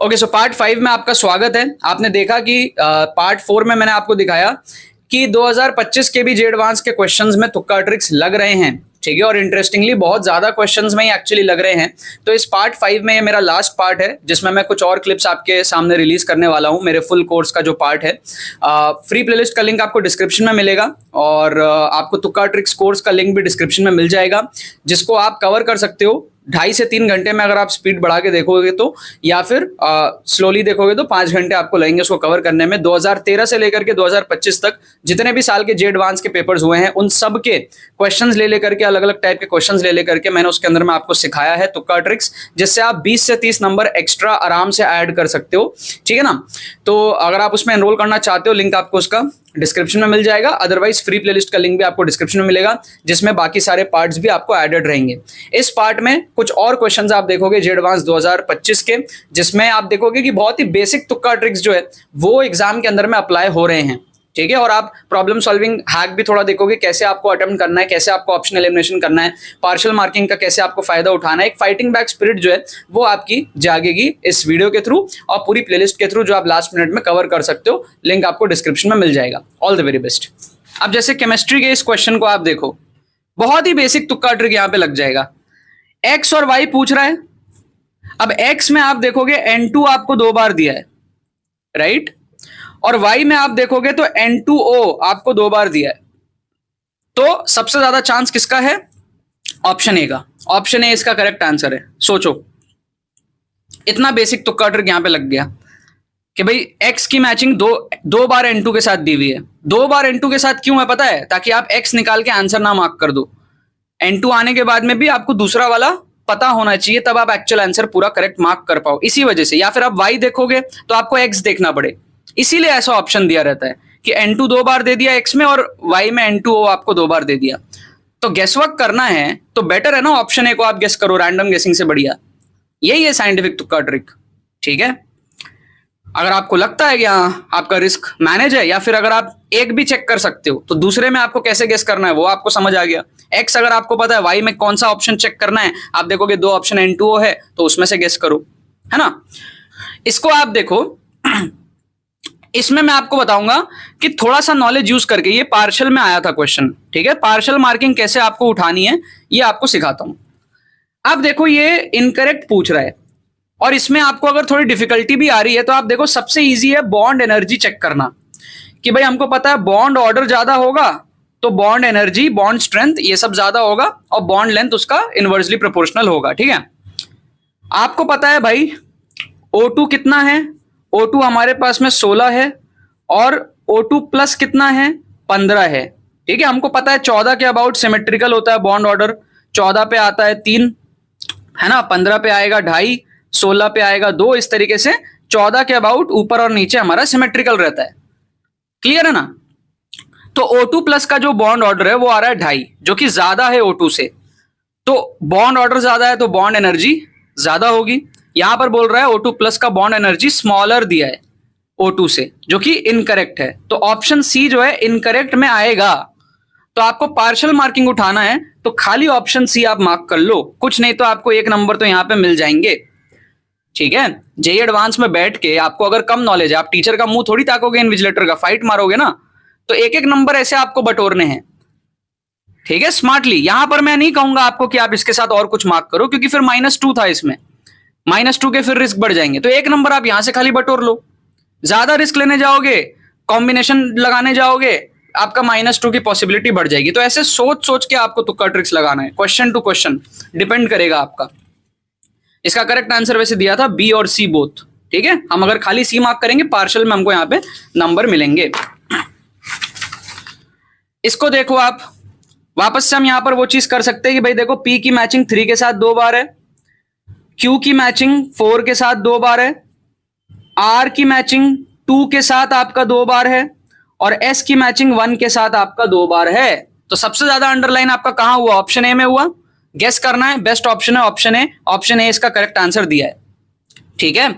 Okay, so part 5 में आपका स्वागत है। आपने देखा कि पार्ट 4 में मैंने आपको दिखाया कि 2025 के भी जे एडवांस के क्वेश्चंस में तुक्का ट्रिक्स लग रहे हैं, ठीक है। और इंटरेस्टिंगली बहुत ज्यादा क्वेश्चंस में ही एक्चुअली लग रहे हैं। तो इस पार्ट 5 में ये मेरा लास्ट पार्ट है जिसमें मैं कुछ और क्लिप्स आपके सामने रिलीज करने वाला हूं। मेरे फुल कोर्स का जो पार्ट है, फ्री प्लेलिस्ट का लिंक आपको डिस्क्रिप्शन में मिलेगा और आपको तुक्का ट्रिक्स कोर्स का लिंक भी डिस्क्रिप्शन में मिल जाएगा, जिसको आप कवर कर सकते हो 2.5 से 3 घंटे में। अगर आप स्पीड बढ़ा के देखोगे तो, या फिर स्लोली देखोगे तो 5 घंटे आपको लगेंगे उसको कवर करने में। 2013 से लेकर के 2025 तक जितने भी साल के जे एडवांस के पेपर्स हुए हैं उन सब के क्वेश्चंस ले लेकर के, अलग अलग टाइप के क्वेश्चंस ले लेकर के मैंने उसके अंदर में आपको सिखाया है तुक्का ट्रिक्स, जिससे आप 20 से 30 नंबर एक्स्ट्रा आराम से ऐड कर सकते हो, ठीक है ना। तो अगर आप उसमें एनरोल करना चाहते हो, लिंक आपको उसका डिस्क्रिप्शन में मिल जाएगा। अदरवाइज फ्री प्लेलिस्ट का लिंक भी आपको डिस्क्रिप्शन में मिलेगा, जिसमें बाकी सारे पार्ट्स भी आपको एडेड रहेंगे। इस पार्ट में कुछ और क्वेश्चंस आप देखोगे जे एडवांस 2025 के, जिसमें आप देखोगे कि बहुत ही बेसिक तुक्का ट्रिक्स जो है वो एग्जाम के अंदर में अप्लाई हो रहे हैं, ठीक है। और आप प्रॉब्लम सॉल्विंग हैक भी थोड़ा देखोगे, कैसे आपको अटेम्प्ट करना है, कैसे आपको ऑप्शन एलिमिनेशन करना है, पार्शियल मार्किंग का कैसे आपको फायदा उठाना है। एक फाइटिंग बैक स्पिरिट जो है वो आपकी जागेगी इस वीडियो के थ्रू और पूरी प्लेलिस्ट के थ्रू, जो आप लास्ट मिनट में कवर कर सकते हो। लिंक आपको डिस्क्रिप्शन में मिल जाएगा। All the very best. अब जैसे केमिस्ट्री के इस क्वेश्चन को आप देखो, बहुत ही बेसिक तुक्का ट्रिक यहाँ पे लग जाएगा। एक्स और वाई पूछ रहा है। अब एक्स में आप देखोगे N2 आपको 2 बार दिया है, राइट। और y में आप देखोगे तो N2O आपको 2 बार दिया है। तो सबसे ज्यादा चांस किसका है? ऑप्शन ए का। ऑप्शन ए इसका करेक्ट आंसर है। सोचो, इतना बेसिक तुक्का ट्रिक यहां पे लग गया कि भाई x की मैचिंग दो बार N2 के साथ दी हुई है। 2 बार N2 के साथ क्यों है पता है? ताकि आप x निकाल के आंसर ना मार्क कर दो। N2 आने के बाद में भी आपको दूसरा वाला पता होना चाहिए, तब आप एक्चुअल आंसर पूरा करेक्ट मार्क कर पाओ, इसी वजह से। या फिर आप y देखोगे तो आपको x देखना पड़े, इसीलिए ऐसा ऑप्शन दिया रहता है कि N2 2 बार दे दिया x में और y में N2O आपको 2 बार दे दिया। तो गेसवर्क करना है तो बेटर है ना ऑप्शन ए को आप गेस करो, रैंडम गेसिंग से बढ़िया। यही है साइंटिफिक तुक्का ट्रिक, ठीक है। अगर आपको लगता है कि हाँ आपका रिस्क मैनेज है, या फिर अगर आप एक भी चेक कर सकते हो तो दूसरे में आपको कैसे गेस करना है वो आपको समझ आ गया। x अगर आपको पता है, y में कौन सा ऑप्शन चेक करना है, आप देखोगे 2 ऑप्शन N2O है तो उसमें से गेस करो, है ना। इसको आप देखो, इसमें मैं आपको बताऊंगा कि थोड़ा सा नॉलेज यूज करके, ये पार्शियल में आया था क्वेश्चन, ठीक है। पार्शियल मार्किंग कैसे आपको उठानी है ये आपको सिखाता हूं। अब देखो ये इनकरेक्ट पूछ रहा है और इसमें आपको अगर थोड़ी डिफिकल्टी भी आ रही है तो आप देखो सबसे इजी है बॉन्ड एनर्जी चेक करना, कि भाई हमको पता है बॉन्ड ऑर्डर ज्यादा होगा तो बॉन्ड एनर्जी, बॉन्ड स्ट्रेंथ ये सब ज्यादा होगा और बॉन्ड लेंथ उसका इनवर्सली प्रोपोर्शनल होगा, ठीक है। आपको पता है भाई O2 कितना है? O2 हमारे पास में 16 है और O2 प्लस कितना है? 15 है, ठीक है। हमको पता है 14 के अबाउट सिमेट्रिकल होता है बॉन्ड ऑर्डर। 14 पे आता है 3, है ना। 15 पे आएगा 2.5, 16 पे आएगा 2, इस तरीके से 14 के अबाउट ऊपर और नीचे हमारा सिमेट्रिकल रहता है। क्लियर है ना। तो O2 प्लस का जो बॉन्ड ऑर्डर है वो आ रहा है 2.5, जो कि ज्यादा है O2 से। तो बॉन्ड ऑर्डर ज्यादा है तो बॉन्ड एनर्जी ज्यादा होगी। यहां पर बोल रहा है O2 प्लस का बॉन्ड एनर्जी स्मॉलर दिया है O2 से, जो कि इनकरेक्ट है। तो ऑप्शन सी जो है इनकरेक्ट में आएगा। तो आपको पार्शियल मार्किंग उठाना है तो खाली ऑप्शन सी आप मार्क कर लो, कुछ नहीं तो आपको 1 नंबर तो यहां पे मिल जाएंगे, ठीक है। जेईई एडवांस में बैठ के आपको अगर कम नॉलेज है, आप टीचर का मुंह थोड़ी ताकोगे, इन्विजिलेटर का फाइट मारोगे ना, तो 1-1 नंबर ऐसे आपको बटोरने हैं, ठीक है, स्मार्टली। यहां पर मैं नहीं कहूंगा आपको कि आप इसके साथ और कुछ मार्क करो, क्योंकि फिर -2 था इसमें, -2 के फिर रिस्क बढ़ जाएंगे। तो 1 नंबर आप यहां से खाली बटोर लो। ज्यादा रिस्क लेने जाओगे, कॉम्बिनेशन लगाने जाओगे, आपका -2 की पॉसिबिलिटी बढ़ जाएगी। तो ऐसे सोच सोच के आपको तुक्का ट्रिक्स लगाना है, क्वेश्चन टू क्वेश्चन डिपेंड करेगा आपका। इसका करेक्ट आंसर वैसे दिया था बी और सी बोथ, ठीक है। हम अगर खाली सी मार्क करेंगे पार्शियल में हमको यहाँ पे नंबर मिलेंगे। इसको देखो आप, वापस से हम यहां पर वो चीज कर सकते हैं कि भाई देखो P की मैचिंग 3 के साथ 2 बार है, Q की मैचिंग 4 के साथ 2 बार है, R की मैचिंग 2 के साथ आपका 2 बार है और S की मैचिंग 1 के साथ आपका 2 बार है। तो सबसे ज्यादा अंडरलाइन आपका कहां हुआ? ऑप्शन ए में हुआ। गेस करना है, बेस्ट ऑप्शन है ऑप्शन ए। ऑप्शन ए इसका करेक्ट आंसर दिया है, ठीक है।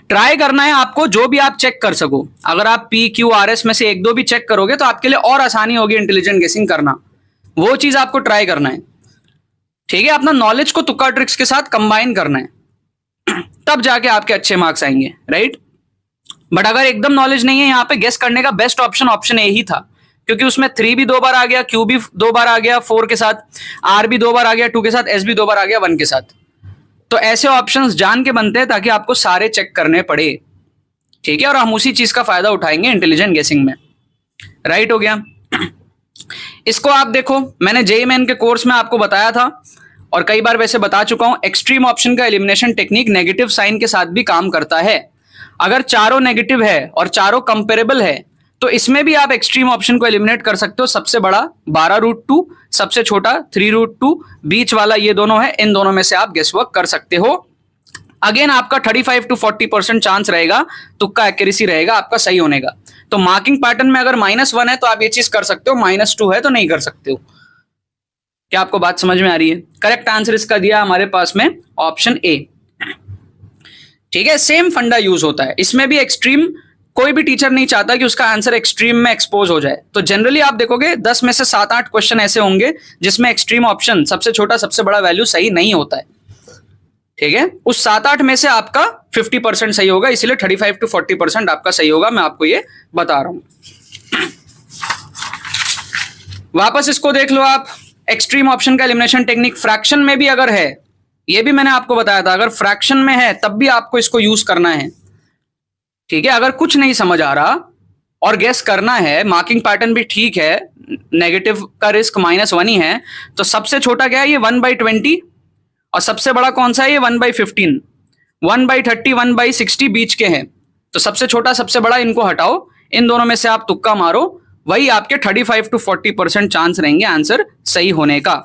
ट्राई करना है आपको जो भी आप चेक कर सको। अगर आप PQRS में से 1-2 भी चेक करोगे तो आपके लिए और आसानी होगी इंटेलिजेंट गेसिंग करना, वो चीज आपको ट्राई करना है, ठीक है। अपना नॉलेज को तुक्का ट्रिक्स के साथ कंबाइन करना है, तब जाके आपके अच्छे मार्क्स आएंगे, राइट। बट अगर एकदम नॉलेज नहीं है, यहाँ पे गेस करने का बेस्ट ऑप्शन ऑप्शन ए ही था, क्योंकि उसमें 3 भी 2 बार आ गया, Q भी 2 बार आ गया 4 के साथ, R भी 2 बार आ गया 2 के साथ, S भी 2 बार आ गया 1 के साथ। तो ऐसे ऑप्शंस जान के बनते हैं ताकि आपको सारे चेक करने पड़े, ठीक है, और हम उसी चीज का फायदा उठाएंगे इंटेलिजेंट गेसिंग में, राइट हो गया। इसको आप देखो, मैंने जेईई मेन के कोर्स में आपको बताया था और कई बार वैसे बता चुका हूं, एक्सट्रीम ऑप्शन का एलिमिनेशन टेक्निक नेगेटिव साइन के साथ भी काम करता है। अगर चारों नेगेटिव है और चारों कंपेरेबल है तो इसमें भी आप एक्सट्रीम ऑप्शन को एलिमिनेट कर सकते हो। सबसे बड़ा 12√2, सबसे छोटा 3√2, बीच वाला ये दोनों है, इन दोनों में से आप गेस वर्क कर सकते हो। अगेन आपका 35 to 40% चांस रहेगा, तुक्का एक्यूरेसी रहेगा आपका सही होने का। तो मार्किंग पैटर्न में अगर -1 है तो आप ये चीज कर सकते हो, -2 है तो नहीं कर सकते हो। क्या आपको बात समझ में आ रही है? करेक्ट आंसर इसका दिया हमारे पास में ऑप्शन ए, ठीक है। सेम फंडा यूज होता है इसमें भी। एक्सट्रीम कोई भी टीचर नहीं चाहता कि उसका आंसर एक्सट्रीम में एक्सपोज हो जाए, तो जनरली आप देखोगे 10 में से 7-8 क्वेश्चन ऐसे होंगे जिसमें एक्सट्रीम ऑप्शन सबसे छोटा सबसे बड़ा वैल्यू सही नहीं होता है, ठीक है। उस 7-8 में से आपका 50% सही होगा, इसीलिए 35 to 40% आपका सही होगा, मैं आपको ये बता रहा हूं। वापस इसको देख लो आप, एक्सट्रीम ऑप्शन का एलिमिनेशन टेक्निक फ्रैक्शन में भी अगर है, ये भी मैंने आपको बताया था, अगर फ्रैक्शन में है तब भी आपको इसको यूज करना है, ठीक है। अगर कुछ नहीं समझ आ रहा और गेस करना है, मार्किंग पैटर्न भी ठीक है, नेगेटिव का रिस्क -1 ही है, तो सबसे छोटा क्या है ये 1/20 और सबसे बड़ा कौन सा है ये 1/15, 1/30, 1/60 बीच के हैं। तो सबसे छोटा सबसे बड़ा इनको हटाओ, इन दोनों में से आप तुक्का मारो, वही आपके 35 to 40% चांस रहेंगे आंसर सही होने का।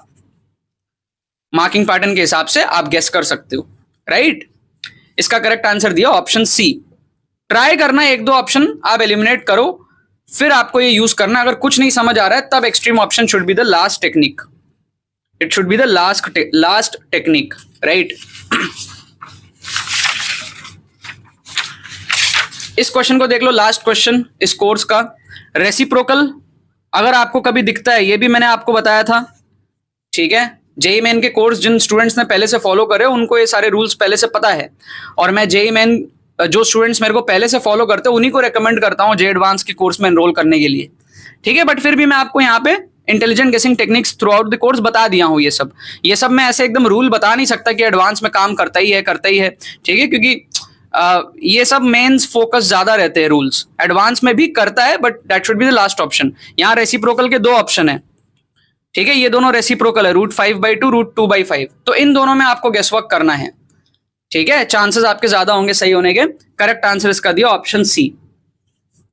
मार्किंग पैटर्न के हिसाब से आप गेस कर सकते हो, राइट। इसका करेक्ट आंसर दिया ऑप्शन सी। ट्राई करना, 1-2 ऑप्शन आप एलिमिनेट करो, फिर आपको ये यूज करना। अगर कुछ नहीं समझ आ रहा है तब extreme option should be the last technique, it should be the last technique, right. इस क्वेश्चन को देख लो, लास्ट क्वेश्चन इस कोर्स का। रेसिप्रोकल अगर आपको कभी दिखता है, ये भी मैंने आपको बताया था, ठीक है। जेईई मेन के कोर्स जिन स्टूडेंट्स ने पहले से फॉलो करे उनको ये सारे रूल्स पहले से पता है, और मैं जेईई मेन जो स्टूडेंट्स मेरे को पहले से फॉलो करते हैं उन्हीं को रेकमेंड करता हूं जे एडवांस के कोर्स में एनरोल करने के लिए, ठीक है। बट फिर भी मैं आपको यहाँ पे इंटेलिजेंट गेसिंग techniques through out the course बता दिया हूँ। ये सब मैं ऐसे एकदम रूल बता नहीं सकता कि एडवांस में काम करता ही है ठीक है, क्योंकि ये सब मेंस फोकस ज्यादा रहते हैं रूल्स, एडवांस में भी करता है but that should be the last option. यहाँ रेसिप्रोकल के 2 ऑप्शन है, ठीक है, ये दोनों रेसिप्रोकल है, √5/2, √2/5, तो इन दोनों में आपको गेस वर्क करना है, ठीक है। चांसेस आपके ज्यादा होंगे सही होने के। करेक्ट आंसर इसका दिया ऑप्शन सी।